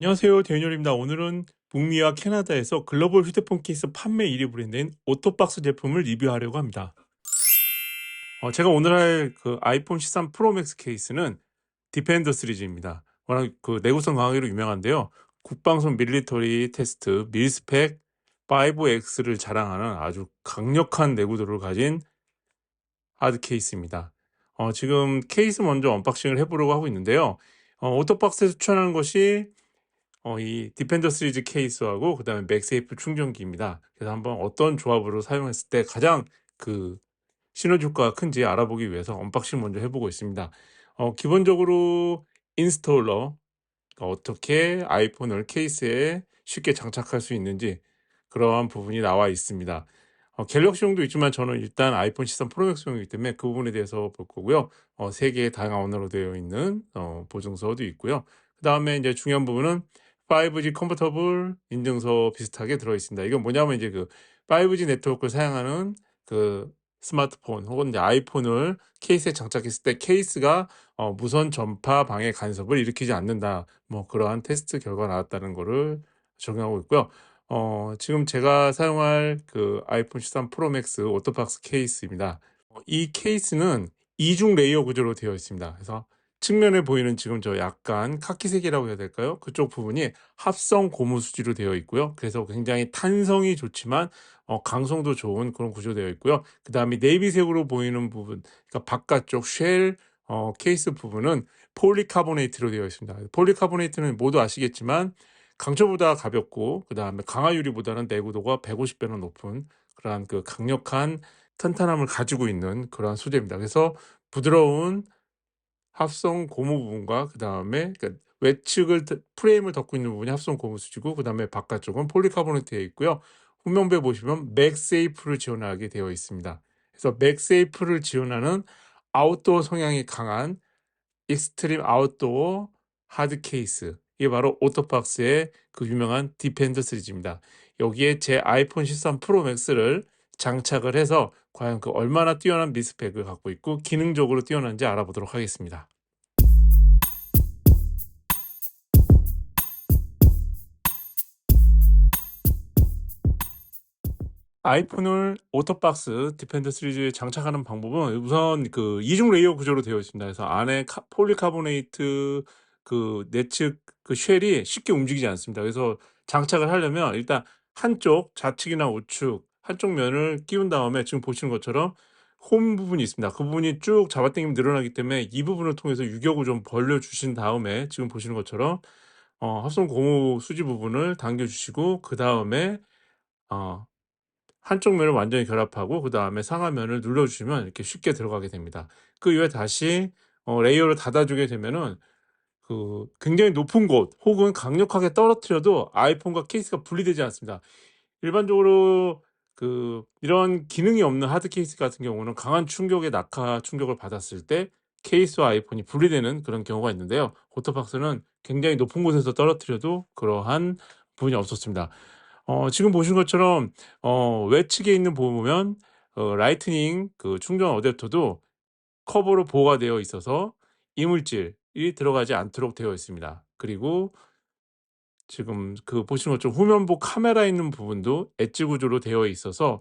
안녕하세요. 대현열입니다. 오늘은 북미와 캐나다에서 글로벌 휴대폰 케이스 판매 1위 브랜드인 오토박스 제품을 리뷰하려고 합니다. 제가 오늘 할 그 아이폰 13 프로 맥스 케이스는 디펜더 시리즈입니다. 워낙 그 내구성 강하기로 유명한데요. 국방선 밀리터리 테스트 밀스펙 5X를 자랑하는 아주 강력한 내구도를 가진 하드 케이스입니다. 지금 케이스 먼저 언박싱을 해보려고 하고 있는데요. 오토박스에서 추천하는 것이 이 디펜더 시리즈 케이스하고 그다음에 맥세이프 충전기입니다. 그래서 한번 어떤 조합으로 사용했을 때 가장 그 시너지 효과가 큰지 알아보기 위해서 언박싱 먼저 해보고 있습니다. 기본적으로 인스톨러, 그러니까 어떻게 아이폰을 케이스에 쉽게 장착할 수 있는지 그러한 부분이 나와 있습니다. 갤럭시용도 있지만 저는 일단 아이폰 13 프로맥스용이기 때문에 그 부분에 대해서 볼 거고요. 3개의 다양한 언어로 되어 있는 보증서도 있고요. 그 다음에 이제 중요한 부분은 5G 컴포터블 인증서 비슷하게 들어 있습니다. 이건 뭐냐면 이제 그 5G 네트워크를 사용하는 그 스마트폰 혹은 이제 아이폰을 케이스에 장착했을 때 케이스가 무선 전파 방해 간섭을 일으키지 않는다. 뭐 그러한 테스트 결과가 나왔다는 거를 적용하고 있고요. 지금 제가 사용할 그 아이폰 13 프로 맥스 오토박스 케이스입니다. 이 케이스는 이중 레이어 구조로 되어 있습니다. 그래서 측면에 보이는 지금 저 약간 카키색이라고 해야 될까요? 그쪽 부분이 합성 고무 수지로 되어 있고요. 그래서 굉장히 탄성이 좋지만 강성도 좋은 그런 구조되어 있고요. 그 다음에 네이비색으로 보이는 부분, 그러니까 바깥쪽 쉘 케이스 부분은 폴리카보네이트로 되어 있습니다. 폴리카보네이트는 모두 아시겠지만 강철보다 가볍고 그 다음에 강화유리보다는 내구도가 150배나 높은 그러한 그 강력한 탄탄함을 가지고 있는 그러한 소재입니다. 그래서 부드러운 합성 고무 부분과 그 다음에 외측을 프레임을 덮고 있는 부분이 합성 고무 수지고 그 다음에 바깥쪽은 폴리카보네이트 되어 있고요. 후면부에 보시면 맥세이프를 지원하게 되어 있습니다. 그래서 맥세이프를 지원하는 아웃도어 성향이 강한 익스트림 아웃도어 하드 케이스, 이게 바로 오토박스의 그 유명한 디펜더 시리즈입니다. 여기에 제 아이폰 13 프로 맥스를 장착을 해서 과연 그 얼마나 뛰어난 미스펙을 갖고 있고 기능적으로 뛰어난지 알아보도록 하겠습니다. 아이폰을 오토박스 디펜더 시리즈에 장착하는 방법은 우선 그 이중 레이어 구조로 되어 있습니다. 그래서 안에 폴리카보네이트 그 내측 그 쉘이 쉽게 움직이지 않습니다. 그래서 장착을 하려면 일단 한쪽 좌측이나 우측 한쪽 면을 끼운 다음에 지금 보시는 것처럼 홈 부분이 있습니다. 그 부분이 쭉 잡아당기면 늘어나기 때문에 이 부분을 통해서 유격을 좀 벌려 주신 다음에 지금 보시는 것처럼 합성 고무 수지 부분을 당겨 주시고 그 다음에 어 한쪽 면을 완전히 결합하고 그 다음에 상하면을 눌러주시면 이렇게 쉽게 들어가게 됩니다. 그 이후에 다시 레이어를 닫아주게 되면은 그 굉장히 높은 곳 혹은 강력하게 떨어뜨려도 아이폰과 케이스가 분리되지 않습니다. 일반적으로 그 이런 기능이 없는 하드 케이스 같은 경우는 강한 충격에 낙하 충격을 받았을 때 케이스와 아이폰이 분리되는 그런 경우가 있는데요. 오토박스는 굉장히 높은 곳에서 떨어뜨려도 그러한 부분이 없었습니다. 지금 보신 것처럼 외측에 있는 보면 라이트닝 그 충전 어댑터도 커버로 보호가 되어 있어서 이물질이 들어가지 않도록 되어 있습니다. 그리고 지금 그 보시는 것처럼 후면부 카메라 있는 부분도 엣지 구조로 되어 있어서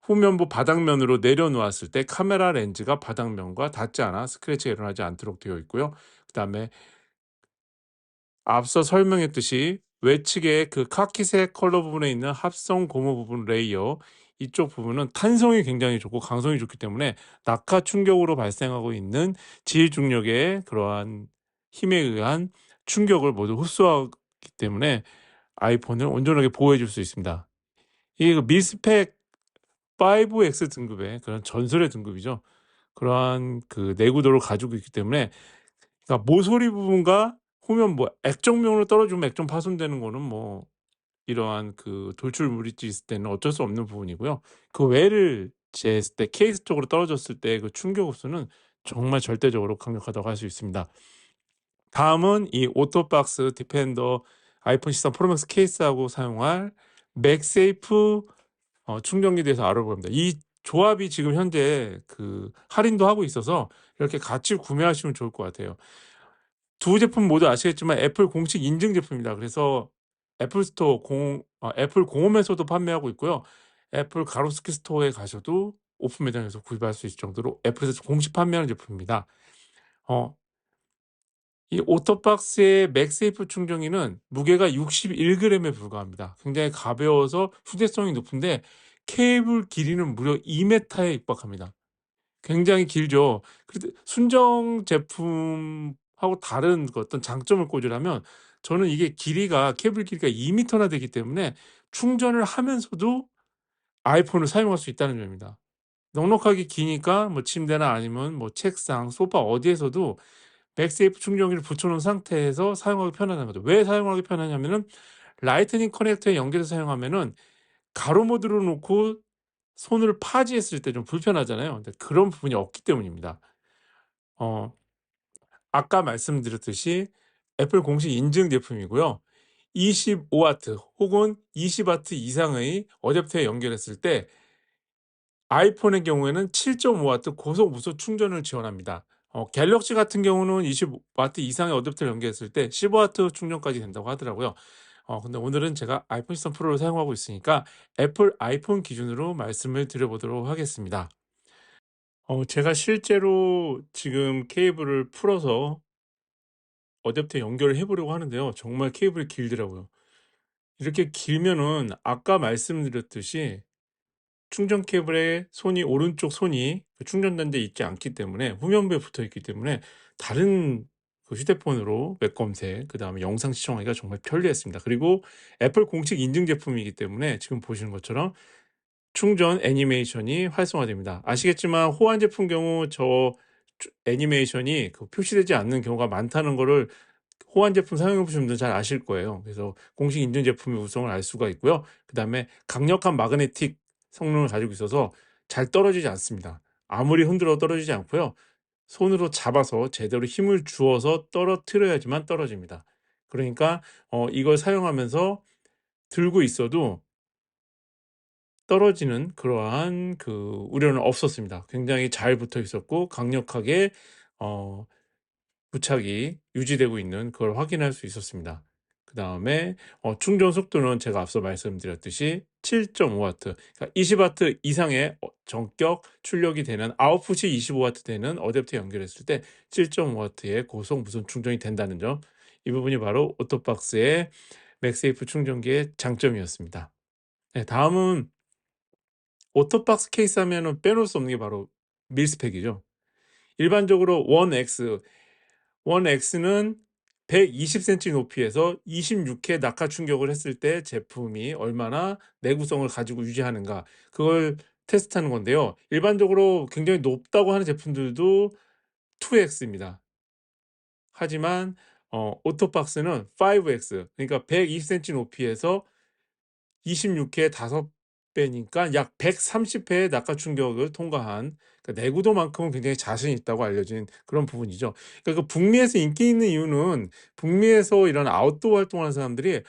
후면부 바닥면으로 내려놓았을 때 카메라 렌즈가 바닥면과 닿지 않아 스크래치가 일어나지 않도록 되어 있고요. 그다음에 앞서 설명했듯이 외측에 그 카키색 컬러 부분에 있는 합성 고무 부분 레이어, 이쪽 부분은 탄성이 굉장히 좋고 강성이 좋기 때문에 낙하 충격으로 발생하고 있는 질 중력의 그러한 힘에 의한 충격을 모두 흡수하기 때문에 아이폰을 온전하게 보호해 줄 수 있습니다. 이게 그 밀스펙 5X 등급의 그런 전설의 등급이죠. 그러한 그 내구도를 가지고 있기 때문에, 그러니까 모서리 부분과 후면 뭐 액정면으로 떨어지면 액정 파손되는 거는 뭐 이러한 그 돌출 물질이 있을 때는 어쩔 수 없는 부분이고요. 그 외를 제했을 때 케이스 쪽으로 떨어졌을 때 그 충격 흡수는 정말 절대적으로 강력하다고 할 수 있습니다. 다음은 이 오토박스 디펜더 아이폰 13 프로 맥스 케이스하고 사용할 맥세이프 충전기에 대해서 알아봅니다. 이 조합이 지금 현재 그 할인도 하고 있어서 이렇게 같이 구매하시면 좋을 것 같아요. 두 제품 모두 아시겠지만 애플 공식 인증 제품입니다. 그래서 애플 공홈에서도 판매하고 있고요. 애플 가로수길 스토어에 가셔도 오픈 매장에서 구입할 수 있을 정도로 애플에서 공식 판매하는 제품입니다. 어 이 오토박스의 맥세이프 충전기는 무게가 61g에 불과합니다. 굉장히 가벼워서 휴대성이 높은데 케이블 길이는 무려 2m에 육박합니다. 굉장히 길죠. 그래도 순정 제품하고 다른 그 어떤 장점을 꼽으라면 저는 이게 케이블 길이가 2m나 되기 때문에 충전을 하면서도 아이폰을 사용할 수 있다는 점입니다. 넉넉하게 기니까 뭐 침대나 아니면 뭐 책상, 소파 어디에서도 맥세이프 충전기를 붙여 놓은 상태에서 사용하기 편하다는 거죠. 왜 사용하기 편하냐면은 라이트닝 커넥터에 연결해서 사용하면은 가로 모드로 놓고 손을 파지했을 때 좀 불편하잖아요. 근데 그런 부분이 없기 때문입니다. 어 아까 말씀드렸듯이 애플 공식 인증 제품이고요. 25W 혹은 20W 이상의 어댑터에 연결했을 때 아이폰의 경우에는 7.5W 고속 무선 충전을 지원합니다. 갤럭시 같은 경우는 20W 이상의 어댑터를 연결했을 때 15W 충전까지 된다고 하더라고요. 근데 오늘은 제가 아이폰 13 프로를 사용하고 있으니까 애플 아이폰 기준으로 말씀을 드려보도록 하겠습니다. 제가 실제로 지금 케이블을 풀어서 어댑터에 연결을 해 보려고 하는데요. 정말 케이블이 길더라고요. 이렇게 길면은 아까 말씀드렸듯이 충전 케이블의 오른쪽 손이 그 충전단자에 있지 않기 때문에 후면부에 붙어 있기 때문에 다른 그 휴대폰으로 웹 검색, 그다음에 영상 시청하기가 정말 편리했습니다. 그리고 애플 공식 인증 제품이기 때문에 지금 보시는 것처럼 충전 애니메이션이 활성화됩니다. 아시겠지만 호환 제품 경우 애니메이션이 표시되지 않는 경우가 많다는 거를 호환 제품 사용해 보신 분들은 잘 아실 거예요. 그래서 공식 인증 제품의 우성을 알 수가 있고요. 그다음에 강력한 마그네틱 성능을 가지고 있어서 잘 떨어지지 않습니다. 아무리 흔들어도 떨어지지 않고요. 손으로 잡아서 제대로 힘을 주어서 떨어뜨려야지만 떨어집니다. 그러니까 이걸 사용하면서 들고 있어도 떨어지는 그러한 그 우려는 없었습니다. 굉장히 잘 붙어 있었고 강력하게 어 부착이 유지되고 있는 그걸 확인할 수 있었습니다. 그다음에 충전 속도는 제가 앞서 말씀드렸듯이 7.5W, 그러니까 20W 이상의 전격 출력이 되는 아웃풋이 25W 되는 어댑터에 연결했을 때 7.5W의 고속 무선 충전이 된다는 점, 이 부분이 바로 오토박스의 맥세이프 충전기의 장점이었습니다. 네, 다음은 오토박스 케이스 하면은 빼놓을 수 없는 게 바로 밀스펙이죠. 일반적으로 원X는 120cm 높이에서 26회 낙하 충격을 했을 때 제품이 얼마나 내구성을 가지고 유지하는가, 그걸 테스트하는 건데요. 일반적으로 굉장히 높다고 하는 제품들도 2X입니다. 하지만 오토박스는 5X, 그러니까 120cm 높이에서 26회 5배니까 약 130회의 낙하 충격을 통과한, 그러니까 내구도만큼은 굉장히 자신 있다고 알려진 그런 부분이죠. 그러니까 그 북미에서 인기 있는 이유는 북미에서 이런 아웃도어 활동하는 사람들이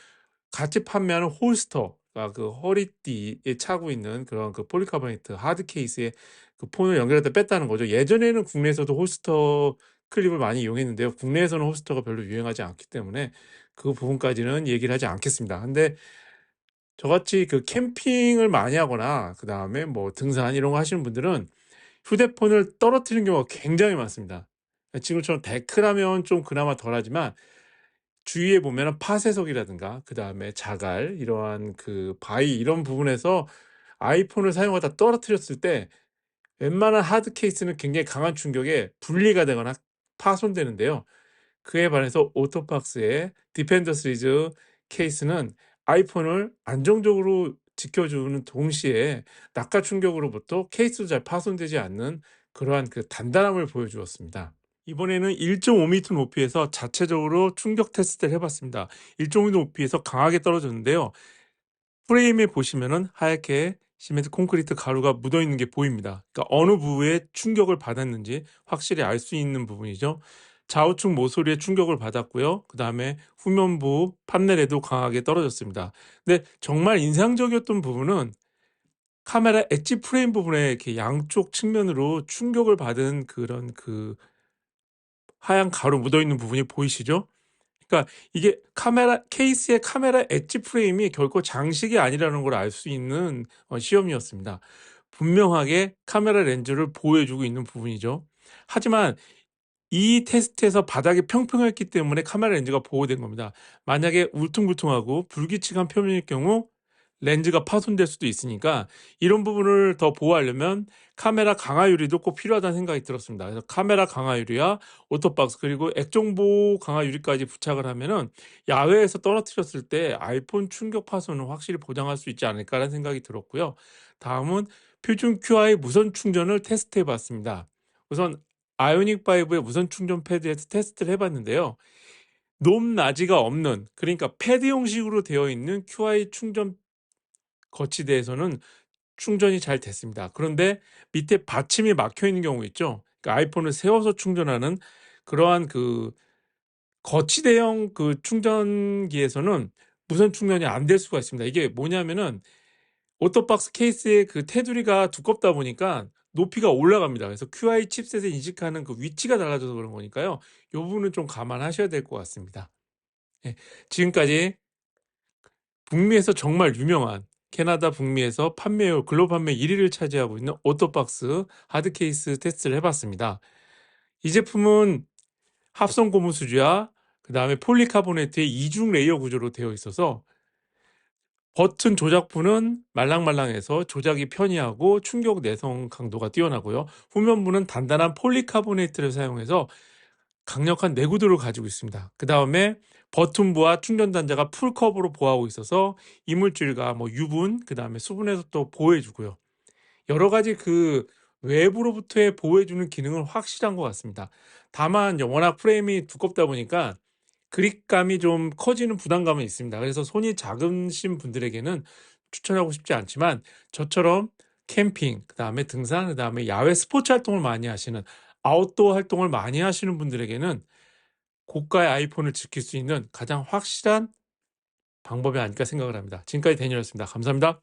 같이 판매하는 홀스터, 그러니까 그 허리띠에 차고 있는 그런 그 폴리카보네이트 하드 케이스에 그 폰을 연결했다 뺐다는 거죠. 예전에는 국내에서도 홀스터 클립을 많이 이용했는데요. 국내에서는 홀스터가 별로 유행하지 않기 때문에 그 부분까지는 얘기를 하지 않겠습니다. 근데 저같이 그 캠핑을 많이 하거나 그다음에 뭐 등산 이런 거 하시는 분들은 휴대폰을 떨어뜨리는 경우가 굉장히 많습니다. 지금처럼 데크라면 좀 그나마 덜하지만 주위에 보면은 파쇄석이라든가 그다음에 자갈, 이러한 그 바위 이런 부분에서 아이폰을 사용하다 떨어뜨렸을 때 웬만한 하드 케이스는 굉장히 강한 충격에 분리가 되거나 파손되는데요. 그에 반해서 오토박스의 디펜더 시리즈 케이스는 아이폰을 안정적으로 지켜주는 동시에 낙하 충격으로부터 케이스도 잘 파손되지 않는 그러한 그 단단함을 보여주었습니다. 이번에는 1.5m 높이에서 자체적으로 충격 테스트를 해봤습니다. 1.5m 높이에서 강하게 떨어졌는데요. 프레임에 보시면은 하얗게 시멘트 콘크리트 가루가 묻어 있는 게 보입니다. 그러니까 어느 부위에 충격을 받았는지 확실히 알 수 있는 부분이죠. 좌우측 모서리에 충격을 받았고요. 그 다음에 후면부 판넬에도 강하게 떨어졌습니다. 근데 정말 인상적이었던 부분은 카메라 엣지 프레임 부분에 이렇게 양쪽 측면으로 충격을 받은 그런 그 하얀 가루 묻어있는 부분이 보이시죠? 그러니까 이게 케이스의 카메라 엣지 프레임이 결코 장식이 아니라는 걸 알 수 있는 시험이었습니다. 분명하게 카메라 렌즈를 보호해주고 있는 부분이죠. 하지만 이 테스트에서 바닥이 평평했기 때문에 카메라 렌즈가 보호된 겁니다. 만약에 울퉁불퉁하고 불규칙한 표면일 경우 렌즈가 파손될 수도 있으니까 이런 부분을 더 보호하려면 카메라 강화 유리도 꼭 필요하다는 생각이 들었습니다. 그래서 카메라 강화 유리와 오토박스 그리고 액정보호 강화 유리까지 부착을 하면은 야외에서 떨어뜨렸을 때 아이폰 충격 파손을 확실히 보장할 수 있지 않을까라는 생각이 들었고요. 다음은 표준 QI 무선 충전을 테스트해 봤습니다. 우선 아이오닉 5의 무선 충전 패드에서 테스트를 해봤는데요. 높낮이가 없는, 그러니까 패드 형식으로 되어 있는 QI 충전 거치대에서는 충전이 잘 됐습니다. 그런데 밑에 받침이 막혀 있는 경우 있죠. 그러니까 아이폰을 세워서 충전하는 그러한 그 거치대형 그 충전기에서는 무선 충전이 안 될 수가 있습니다. 이게 뭐냐면은 오토박스 케이스의 그 테두리가 두껍다 보니까 높이가 올라갑니다. 그래서 QI 칩셋에 인식하는 그 위치가 달라져서 그런 거니까요. 이 부분은 좀 감안하셔야 될 것 같습니다. 예, 지금까지 북미에서 정말 유명한 캐나다 북미에서 판매율 글로벌 판매 1위를 차지하고 있는 오토박스 하드 케이스 테스트를 해봤습니다. 이 제품은 합성 고무 수지와 그 다음에 폴리카보네트의 이중 레이어 구조로 되어 있어서 버튼 조작부는 말랑말랑해서 조작이 편리하고 충격 내성 강도가 뛰어나고요. 후면부는 단단한 폴리카보네이트를 사용해서 강력한 내구도를 가지고 있습니다. 그 다음에 버튼부와 충전 단자가 풀커버로 보호하고 있어서 이물질과 뭐 유분, 그 다음에 수분에서 또 보호해주고요. 여러 가지 그 외부로부터의 보호해주는 기능은 확실한 것 같습니다. 다만 워낙 프레임이 두껍다 보니까 그립감이 좀 커지는 부담감은 있습니다. 그래서 손이 작으신 분들에게는 추천하고 싶지 않지만 저처럼 캠핑, 그 다음에 등산, 그 다음에 야외 스포츠 활동을 많이 하시는 아웃도어 활동을 많이 하시는 분들에게는 고가의 아이폰을 지킬 수 있는 가장 확실한 방법이 아닐까 생각을 합니다. 지금까지 데니얼이었습니다. 감사합니다.